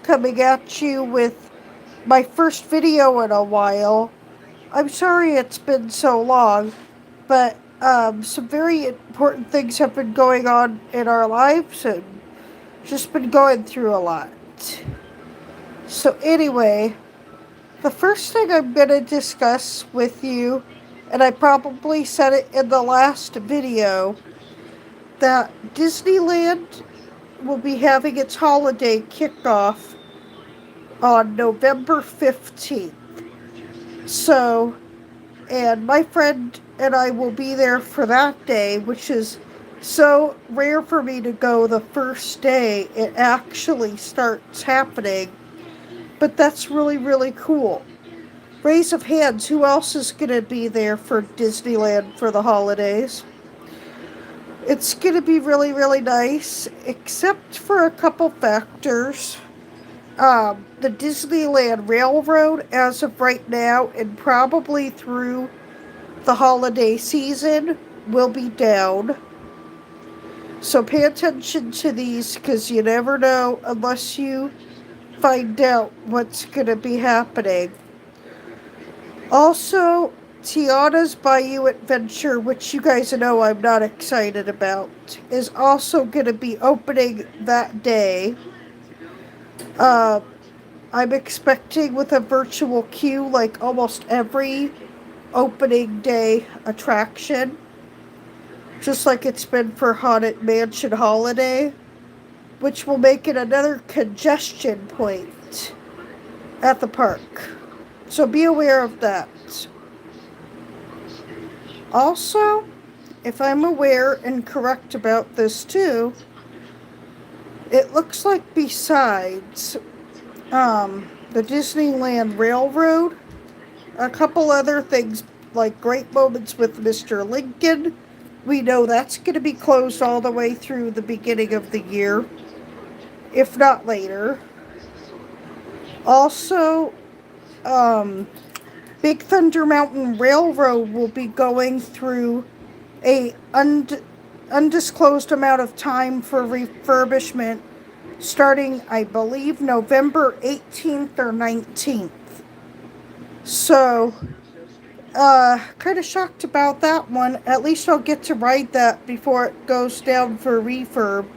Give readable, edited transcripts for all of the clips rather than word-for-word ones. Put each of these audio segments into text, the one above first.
coming at you with my first video in a while. I'm sorry it's been so long, but some very important things have been going on in our lives and just been going through a lot. So, anyway, the first thing I'm going to discuss with you, and I probably said it in the last video, that Disneyland will be having its holiday kickoff on November 15th. So, and my friend and I will be there for that day, which is so rare for me to go the first day it actually starts happening. But that's really, really cool. Raise of hands, who else is going to be there for Disneyland for the holidays? It's going to be really, really nice, except for a couple factors. The Disneyland Railroad, as of right now, and probably through the holiday season, will be down. So pay attention to these, because you never know unless you find out what's going to be happening. Also, Tiana's Bayou Adventure, which you guys know I'm not excited about, is also going to be opening that day. I'm expecting with a virtual queue like almost every opening day attraction, just like it's been for Haunted Mansion Holiday, which will make it another congestion point at the park. So be aware of that. Also, if I'm aware and correct about this too, it looks like besides the Disneyland Railroad, a couple other things like Great Moments with Mr. Lincoln, we know that's going to be closed all the way through the beginning of the year, if not later. Also, Big Thunder Mountain Railroad will be going through a undisclosed amount of time for refurbishment starting, I believe, November 18th or 19th. So, kind of shocked about that one. At least I'll get to ride that before it goes down for refurb.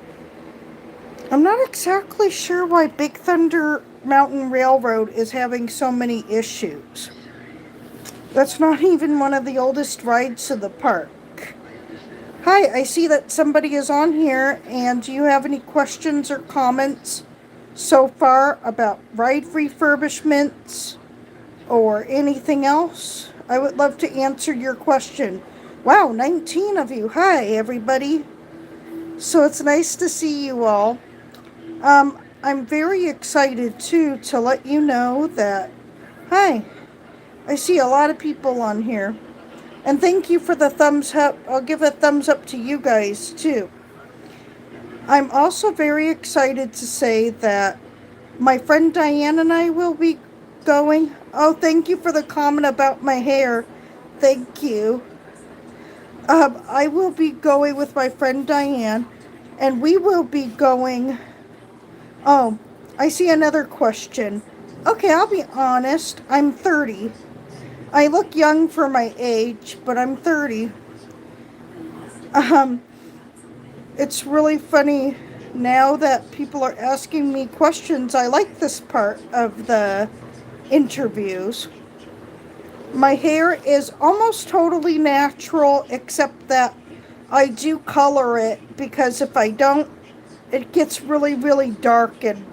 I'm not exactly sure why Big Thunder Mountain Railroad is having so many issues. That's not even one of the oldest rides of the park. Hi, I see that somebody is on here, and do you have any questions or comments so far about ride refurbishments or anything else? I would love to answer your question. Wow, 19 of you. Hi, everybody. So it's nice to see you all. I'm very excited, too, to let you know that, hi, I see a lot of people on here. And thank you for the thumbs up. I'll give a thumbs up to you guys, too. I'm also very excited to say that my friend Diane and I will be going. Oh, thank you for the comment about my hair. Thank you. I will be going with my friend Diane, and we will be going. Oh, I see another question. Okay, I'll be honest. I'm 30. I look young for my age, but I'm 30. It's really funny now that people are asking me questions. I like this part of the interviews. My hair is almost totally natural, except that I do color it, because if I don't, it gets really, really dark, and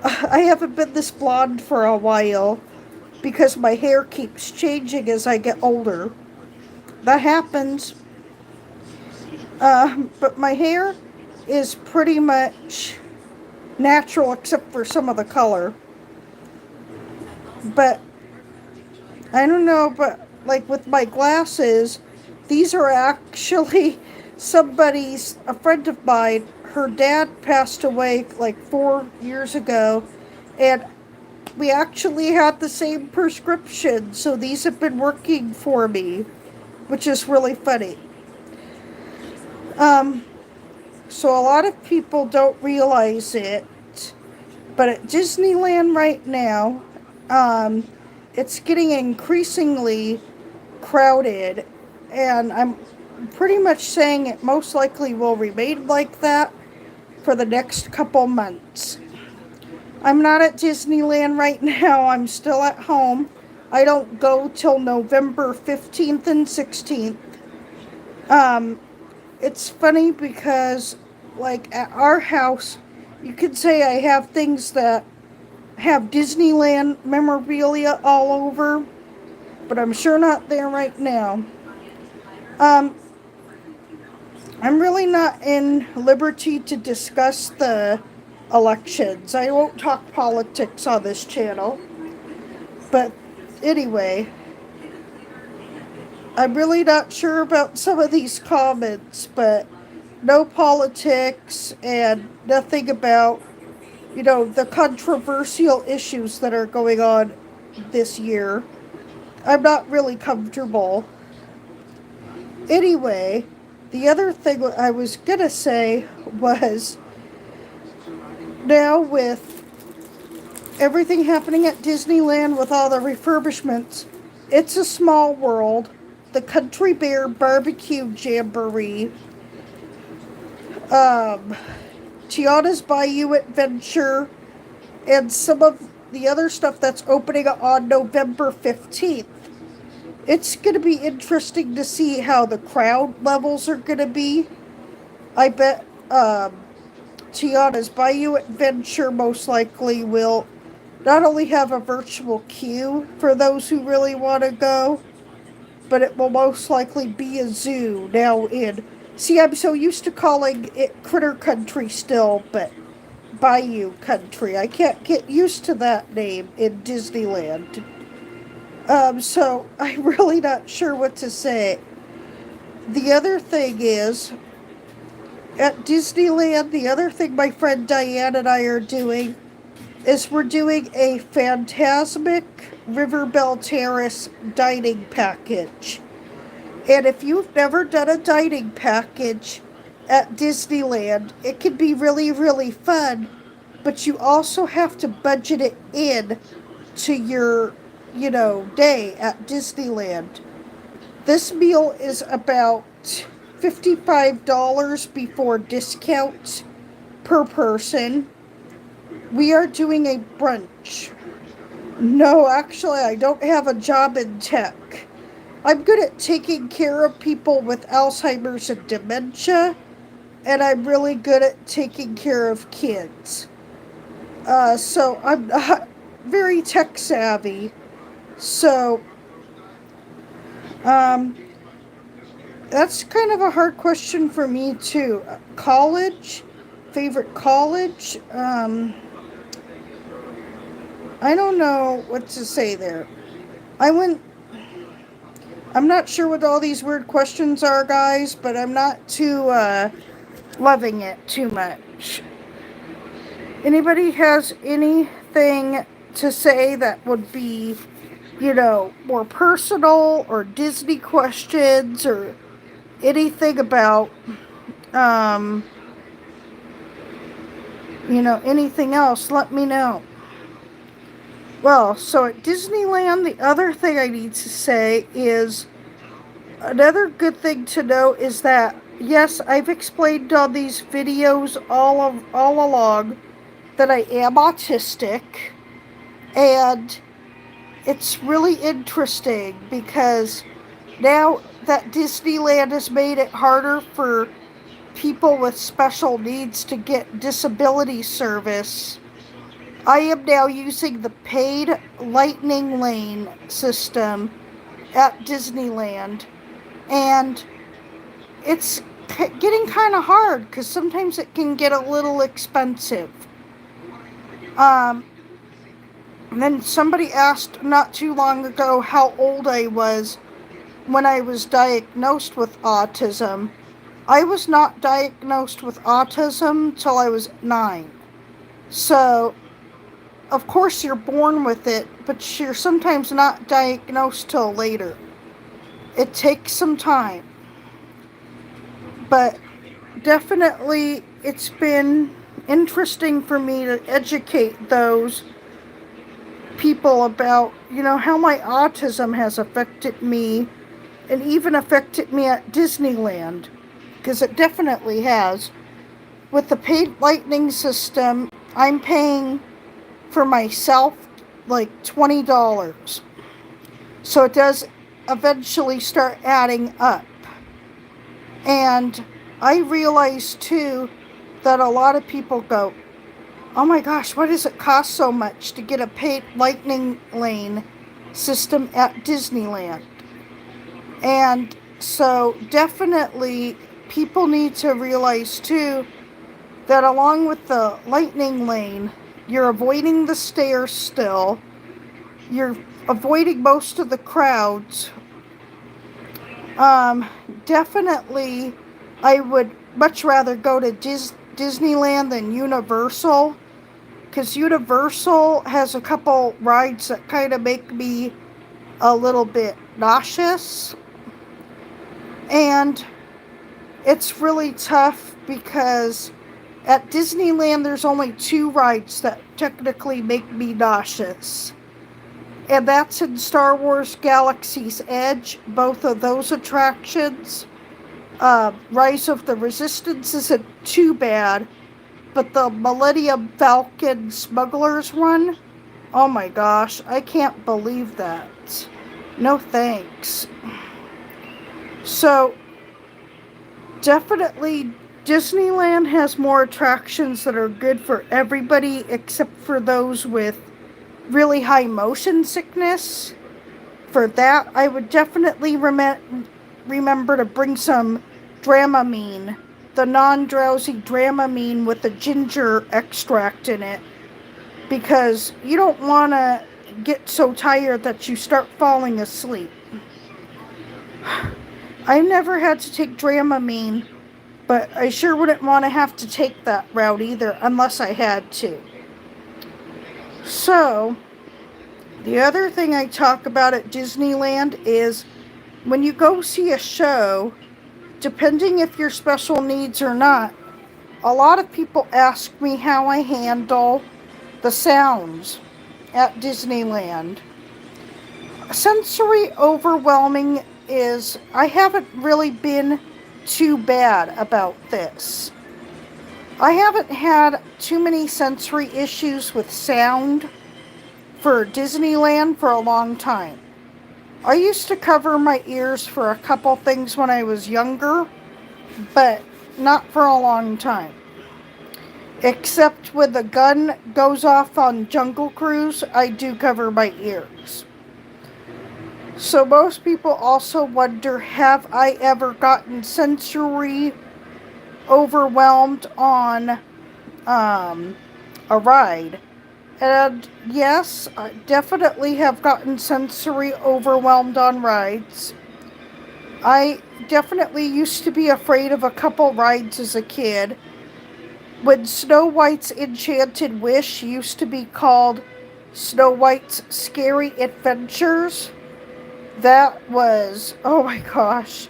I haven't been this blonde for a while because my hair keeps changing as I get older. That happens. But my hair is pretty much natural except for some of the color. But I don't know, but like with my glasses, these are actually a friend of mine, her dad passed away like 4 years ago, and we actually had the same prescription, so these have been working for me, which is really funny. So a lot of people don't realize it, But at Disneyland right now, um, it's getting increasingly crowded, and I'm pretty much saying it most likely will remain like that for the next couple months. I'm not at Disneyland right now. I'm still at home. I don't go till November 15th and 16th. Um, it's funny because, like, at our house, you could say I have things that have Disneyland memorabilia all over, but I'm sure not there right now. Um, I'm really not in liberty to discuss the elections. I won't talk politics on this channel. But anyway, I'm really not sure about some of these comments, but no politics and nothing about, the controversial issues that are going on this year. I'm not really comfortable. Anyway, the other thing I was gonna say was, now with everything happening at Disneyland with all the refurbishments, It's a Small World, the Country Bear Barbecue Jamboree, Tiana's Bayou Adventure, and some of the other stuff that's opening on November 15th. It's going to be interesting to see how the crowd levels are going to be. I bet Tiana's Bayou Adventure most likely will not only have a virtual queue for those who really want to go, but it will most likely be a zoo now in. See, I'm so used to calling it Critter Country still, but Bayou Country. I can't get used to that name in Disneyland. So I'm really not sure what to say. The other thing is, at Disneyland, the other thing my friend Diane and I are doing is we're doing a Phantasmic Riverbell Terrace dining package. And if you've never done a dining package at Disneyland, it can be really, really fun, but you also have to budget it in to your, day at Disneyland. This meal is about $55 before discounts per person. We are doing a brunch. No, actually, I don't have a job in tech. I'm good at taking care of people with Alzheimer's and dementia, and I'm really good at taking care of kids. So I'm not very tech savvy. So, that's kind of a hard question for me too. College? Favorite college? I don't know what to say there. I'm not sure what all these weird questions are, guys, but I'm not too, loving it too much. Anybody has anything to say that would be, more personal, or Disney questions, or anything about, anything else, let me know. Well, so at Disneyland, the other thing I need to say is, another good thing to know is that, yes, I've explained on these videos all along that I am autistic, and it's really interesting because now that Disneyland has made it harder for people with special needs to get disability service, I am now using the paid Lightning Lane system at Disneyland, and it's getting kind of hard because sometimes it can get a little expensive. And then somebody asked not too long ago how old I was when I was diagnosed with autism. I was not diagnosed with autism till I was 9. So, of course you're born with it, but you're sometimes not diagnosed till later. It takes some time. But definitely it's been interesting for me to educate those people about, how my autism has affected me and even affected me at Disneyland, because it definitely has. With the paid lightning system, I'm paying for myself like $20. So it does eventually start adding up. And I realize too that a lot of people go, oh my gosh, why does it cost so much to get a paid lightning lane system at Disneyland? And so definitely people need to realize too that along with the lightning lane, you're avoiding the stairs still. You're avoiding most of the crowds. Definitely, I would much rather go to Disneyland than Universal, because Universal has a couple rides that kind of make me a little bit nauseous. And it's really tough because at Disneyland there's only 2 rides that technically make me nauseous. And that's in Star Wars Galaxy's Edge, both of those attractions. Rise of the Resistance isn't too bad, but the Millennium Falcon Smugglers Run, oh my gosh, I can't believe that. No thanks. So, definitely Disneyland has more attractions that are good for everybody except for those with really high motion sickness. For that, I would definitely remember to bring some Dramamine, the non-drowsy Dramamine with the ginger extract in it, because you don't want to get so tired that you start falling asleep. I never had to take Dramamine, but I sure wouldn't want to have to take that route either unless I had to. So, the other thing I talk about at Disneyland is when you go see a show, depending if you're special needs or not, a lot of people ask me how I handle the sounds at Disneyland. Sensory overwhelming is, I haven't really been too bad about this. I haven't had too many sensory issues with sound for Disneyland for a long time. I used to cover my ears for a couple things when I was younger, but not for a long time. Except when the gun goes off on Jungle Cruise, I do cover my ears. So most people also wonder, have I ever gotten sensory overwhelmed on a ride? And yes, I definitely have gotten sensory overwhelmed on rides. I definitely used to be afraid of a couple rides as a kid. When Snow White's Enchanted Wish used to be called Snow White's Scary Adventures, that was, oh my gosh.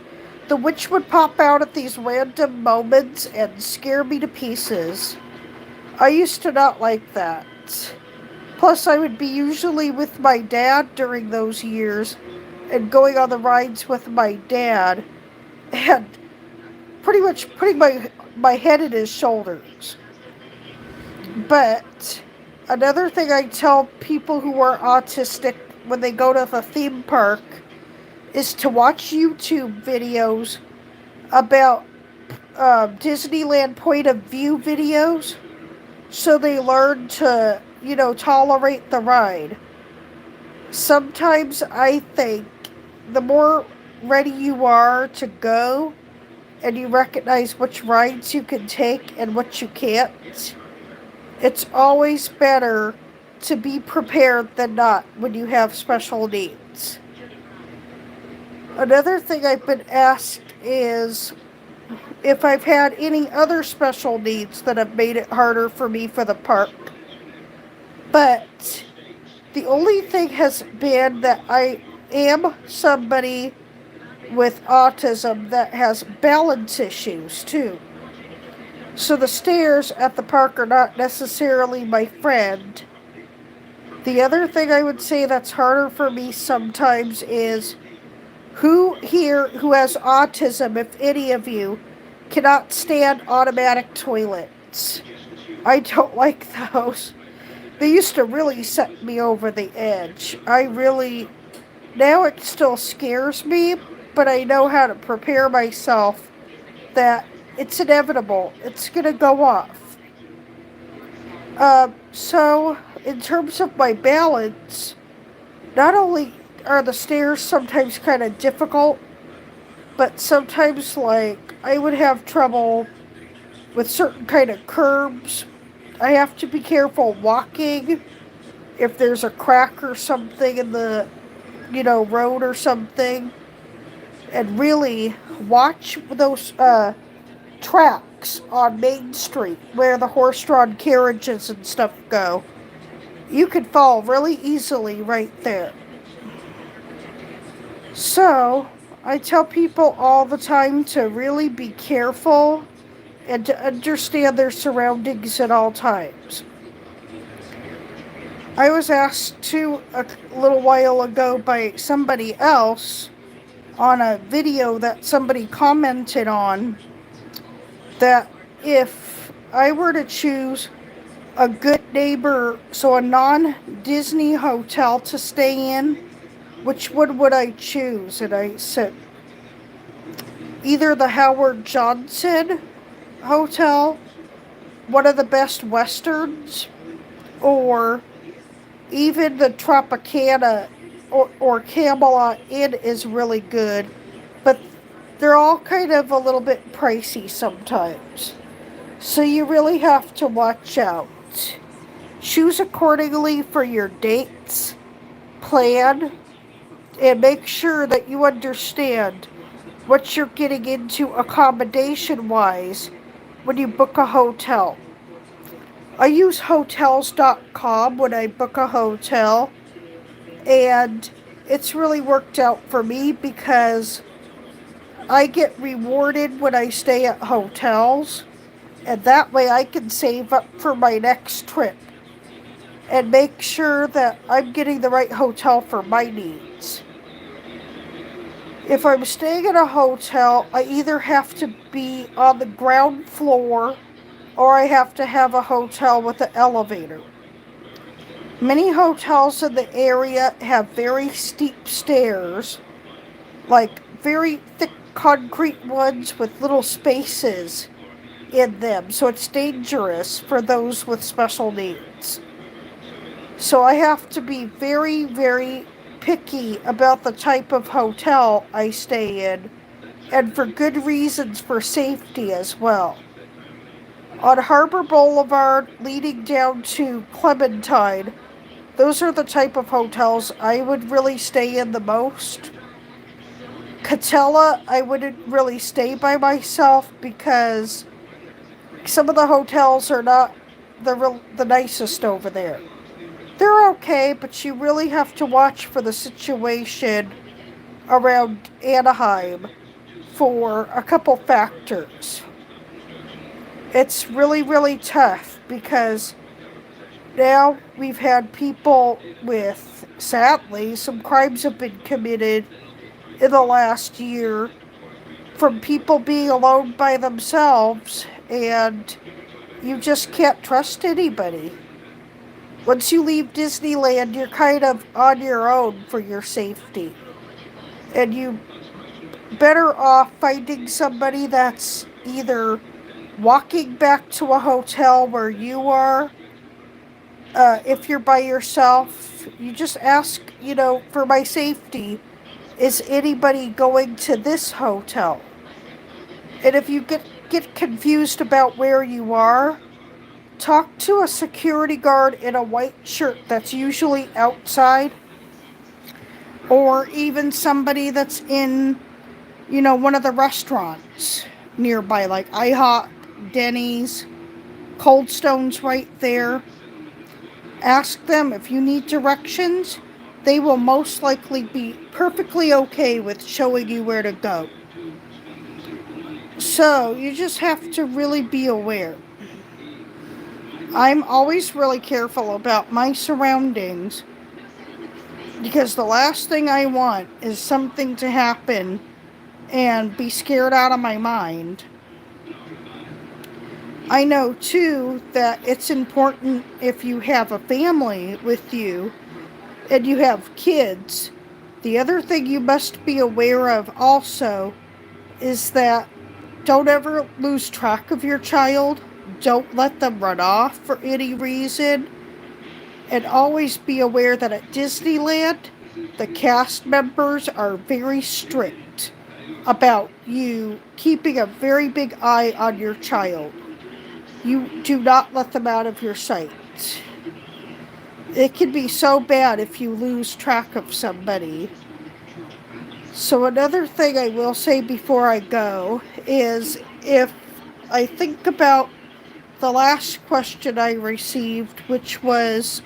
The witch would pop out at these random moments and scare me to pieces. I used to not like that. Plus, I would be usually with my dad during those years and going on the rides with my dad and pretty much putting my head in his shoulders. But another thing I tell people who are autistic when they go to the theme park is to watch YouTube videos about Disneyland point of view videos, so they learn to, tolerate the ride. Sometimes I think the more ready you are to go and you recognize which rides you can take and what you can't, it's always better to be prepared than not when you have special needs. Another thing I've been asked is if I've had any other special needs that have made it harder for me for the park. But the only thing has been that I am somebody with autism that has balance issues too. So the stairs at the park are not necessarily my friend. The other thing I would say that's harder for me sometimes is who here who has autism, if any of you, cannot stand automatic toilets. I don't like those. They used to really set me over the edge. Now it still scares me, but I know how to prepare myself that it's inevitable. It's going to go off. So, in terms of my balance, not only are the stairs sometimes kind of difficult, but sometimes, like, I would have trouble with certain kind of curbs. I have to be careful walking if there's a crack or something in the, road or something. And really watch those tracks on Main Street where the horse-drawn carriages and stuff go. You could fall really easily right there. So, I tell people all the time to really be careful and to understand their surroundings at all times. I was asked to a little while ago by somebody else on a video that somebody commented on that if I were to choose a good neighbor, so a non-Disney hotel to stay in, which one would I choose? And I said either the Howard Johnson Hotel, one of the best westerns, or even the Tropicana or Camelot Inn is really good, but they're all kind of a little bit pricey sometimes. So you really have to watch out. Choose accordingly for your dates, plan, and make sure that you understand what you're getting into accommodation-wise when you book a hotel. I use hotels.com when I book a hotel, and it's really worked out for me because I get rewarded when I stay at hotels, and that way I can save up for my next trip and make sure that I'm getting the right hotel for my needs. If I'm staying at a hotel, I either have to be on the ground floor or I have to have a hotel with an elevator. Many hotels in the area have very steep stairs, like very thick concrete ones with little spaces in them, so it's dangerous for those with special needs. So I have to be very, very picky about the type of hotel I stay in, and for good reasons for safety as well. On Harbor Boulevard leading down to Clementine, those are the type of hotels I would really stay in the most. Catella, I wouldn't really stay by myself because some of the hotels are not the nicest over there. They're okay, but you really have to watch for the situation around Anaheim for a couple factors. It's really, really tough because now we've had people with, sadly, some crimes have been committed in the last year from people being alone by themselves, and you just can't trust anybody. Once you leave Disneyland, you're kind of on your own for your safety. And you better off finding somebody that's either walking back to a hotel where you are. If you're by yourself, you just ask, for my safety, is anybody going to this hotel? And if you get confused about where you are, talk to a security guard in a white shirt that's usually outside, or even somebody that's in, one of the restaurants nearby, like IHOP, Denny's, Cold Stone's right there. Ask them if you need directions. They will most likely be perfectly okay with showing you where to go. So you just have to really be aware. I'm always really careful about my surroundings because the last thing I want is something to happen and be scared out of my mind. I know too that it's important if you have a family with you and you have kids. The other thing you must be aware of also is that don't ever lose track of your child. Don't let them run off for any reason. And always be aware that at Disneyland, the cast members are very strict about you keeping a very big eye on your child. You do not let them out of your sight. It can be so bad if you lose track of somebody. So another thing I will say before I go is if I think about the last question I received, which was,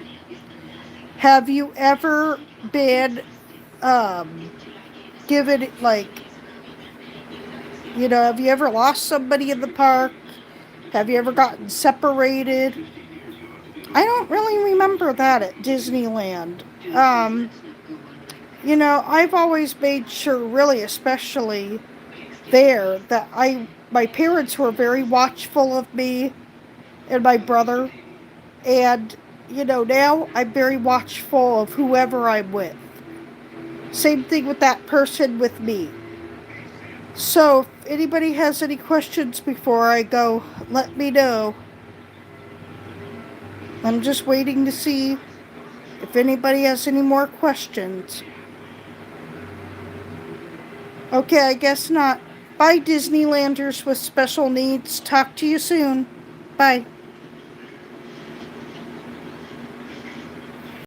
have you ever been given, like, have you ever lost somebody in the park? Have you ever gotten separated? I don't really remember that at Disneyland. I've always made sure, really especially there, that my parents were very watchful of me and my brother. And, now I'm very watchful of whoever I'm with. Same thing with that person with me. So, if anybody has any questions before I go, let me know. I'm just waiting to see if anybody has any more questions. Okay, I guess not. Bye, Disneylanders with special needs. Talk to you soon. Bye.